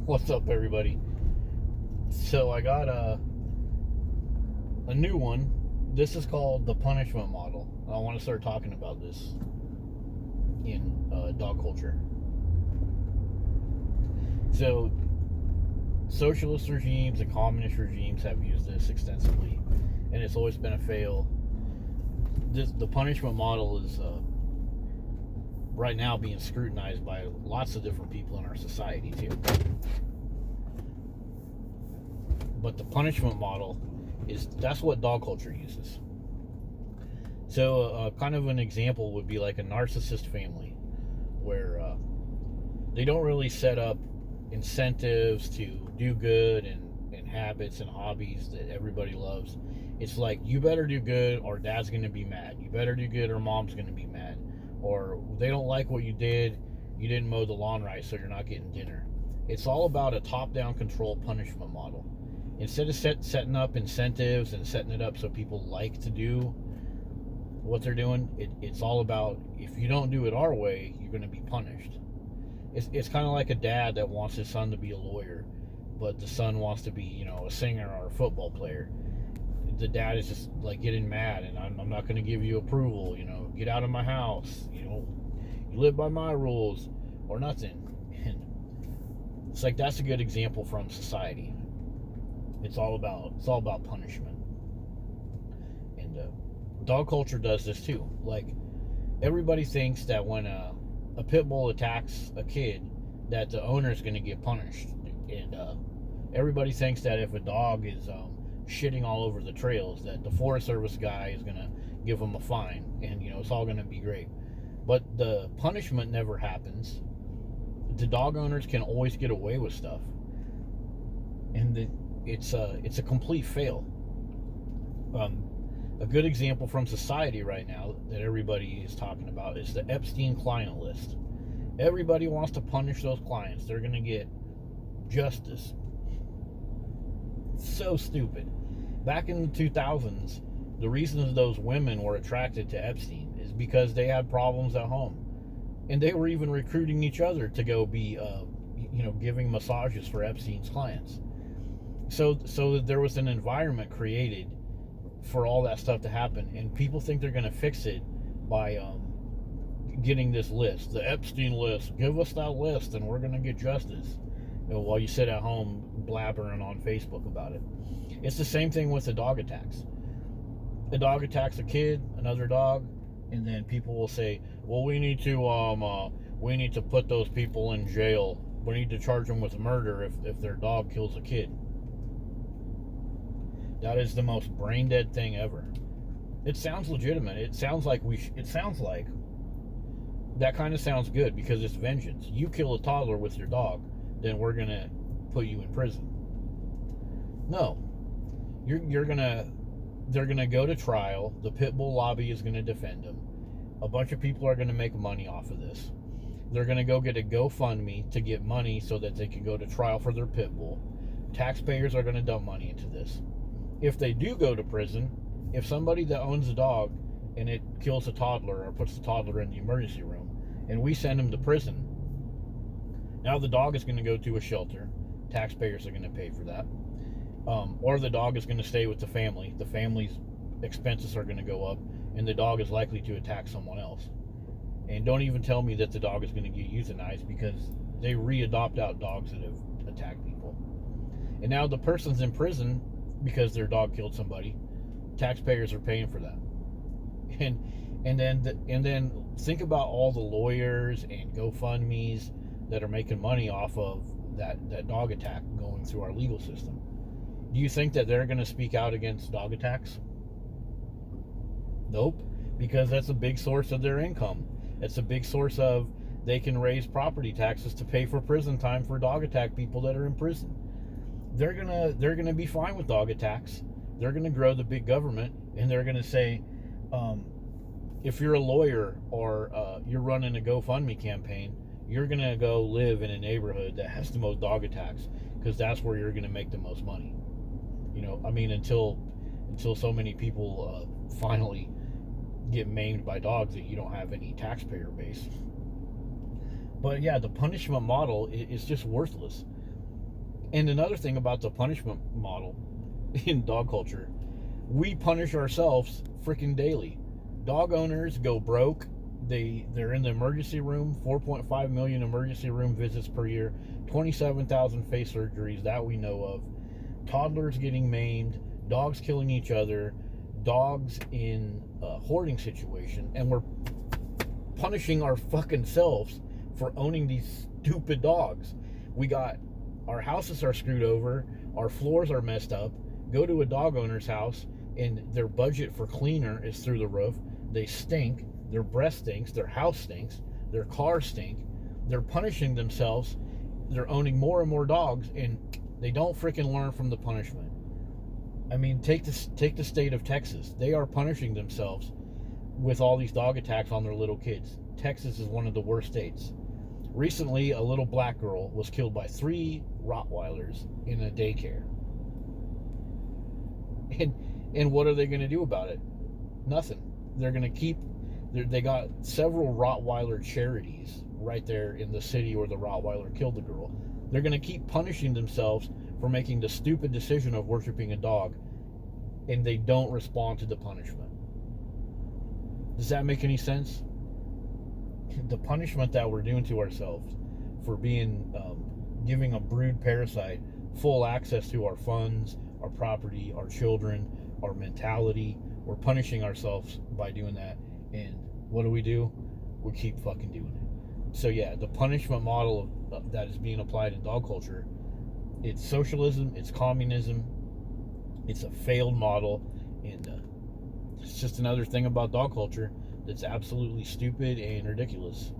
What's up, everybody? So I got a new one. This is called the punishment model. I want to start talking about this in dog culture. So socialist regimes and communist regimes have used this extensively, and it's always been a fail. The punishment model is right now being scrutinized by lots of different people in our society too. But the punishment model that's what dog culture uses. So kind of an example would be like a narcissist family where they don't really set up incentives to do good and habits and hobbies that everybody loves. It's like, you better do good or dad's going to be mad. You better do good or mom's going to be mad. Or they don't like what you did. You didn't mow the lawn right, so you're not getting dinner. It's all about a top-down control punishment model. Instead of setting up incentives and setting it up so people like to do what they're doing, it's all about, if you don't do it our way, you're going to be punished. It's kind of like a dad that wants his son to be a lawyer, but the son wants to be, a singer or a football player. The dad is just like getting mad, and I'm not going to give you approval. Get out of my house. You live by my rules or nothing. And it's like, that's a good example from society. It's all about punishment. And dog culture does this too. Like, everybody thinks that when a pit bull attacks a kid, that the owner is going to get punished. And everybody thinks that if a dog is shitting all over the trails, that the Forest Service guy is going to give them a fine, and it's all going to be great. But the punishment never happens. The dog owners can always get away with stuff, and it's a complete fail. A good example from society right now that everybody is talking about is the Epstein client list. Everybody wants to punish those clients. They're going to get justice. So stupid. Back in the 2000s, the reasons those women were attracted to Epstein is because they had problems at home, and they were even recruiting each other to go be giving massages for Epstein's clients. So there was an environment created for all that stuff to happen, and people think they're going to fix it by getting this list, the Epstein list. Give us that list and we're going to get justice. While you sit at home blabbering on Facebook about it. It's the same thing with the dog attacks. A dog attacks a kid, another dog, and then people will say, well, we need to put those people in jail. We need to charge them with murder if their dog kills a kid. That is the most brain dead thing ever. It sounds legitimate. It sounds like that kind of sounds good because it's vengeance. You kill a toddler with your dog, then we're gonna put you in prison. No, they're gonna go to trial. The pit bull lobby is gonna defend them. A bunch of people are gonna make money off of this. They're gonna go get a GoFundMe to get money so that they can go to trial for their pit bull. Taxpayers are gonna dump money into this. If they do go to prison, if somebody that owns a dog and it kills a toddler or puts the toddler in the emergency room, and we send him to prison, now the dog is going to go to a shelter. Taxpayers are going to pay for that. Or the dog is going to stay with the family. The family's expenses are going to go up, and the dog is likely to attack someone else. And don't even tell me that the dog is going to get euthanized, because they re-adopt out dogs that have attacked people. And now the person's in prison because their dog killed somebody. Taxpayers are paying for that. And then think about all the lawyers and GoFundMes that are making money off of that dog attack going through our legal system. Do you think that they're going to speak out against dog attacks? Nope, because that's a big source of their income. It's a big source of, they can raise property taxes to pay for prison time for dog attack people that are in prison. They're gonna be fine with dog attacks. They're gonna grow the big government, and they're gonna say, if you're a lawyer or you're running a GoFundMe campaign, you're going to go live in a neighborhood that has the most dog attacks, because that's where you're going to make the most money. Until so many people finally get maimed by dogs that you don't have any taxpayer base. But yeah, the punishment model is just worthless. And another thing about the punishment model in dog culture, we punish ourselves freaking daily. Dog owners go broke. They're in the emergency room, 4.5 million emergency room visits per year, 27,000 face surgeries that we know of, toddlers getting maimed, dogs killing each other, dogs in a hoarding situation, and we're punishing our fucking selves for owning these stupid dogs. We got our houses are screwed over, our floors are messed up. Go to a dog owner's house and their budget for cleaner is through the roof. They stink, their breath stinks, their house stinks, their cars stink. They're punishing themselves. They're owning more and more dogs, and they don't freaking learn from the punishment. I mean, take the state of Texas. They are punishing themselves with all these dog attacks on their little kids. Texas is one of the worst states. Recently, a little black girl was killed by 3 Rottweilers in a daycare. And what are they going to do about it? Nothing. They're going to keep... They got several Rottweiler charities right there in the city where the Rottweiler killed the girl. They're going to keep punishing themselves for making the stupid decision of worshiping a dog, and they don't respond to the punishment. Does that make any sense? The punishment that we're doing to ourselves for being giving a brood parasite full access to our funds, our property, our children, our mentality. We're punishing ourselves by doing that. And what do? We keep fucking doing it. So yeah, the punishment model that is being applied in dog culture, it's socialism, it's communism, it's a failed model, and it's just another thing about dog culture that's absolutely stupid and ridiculous.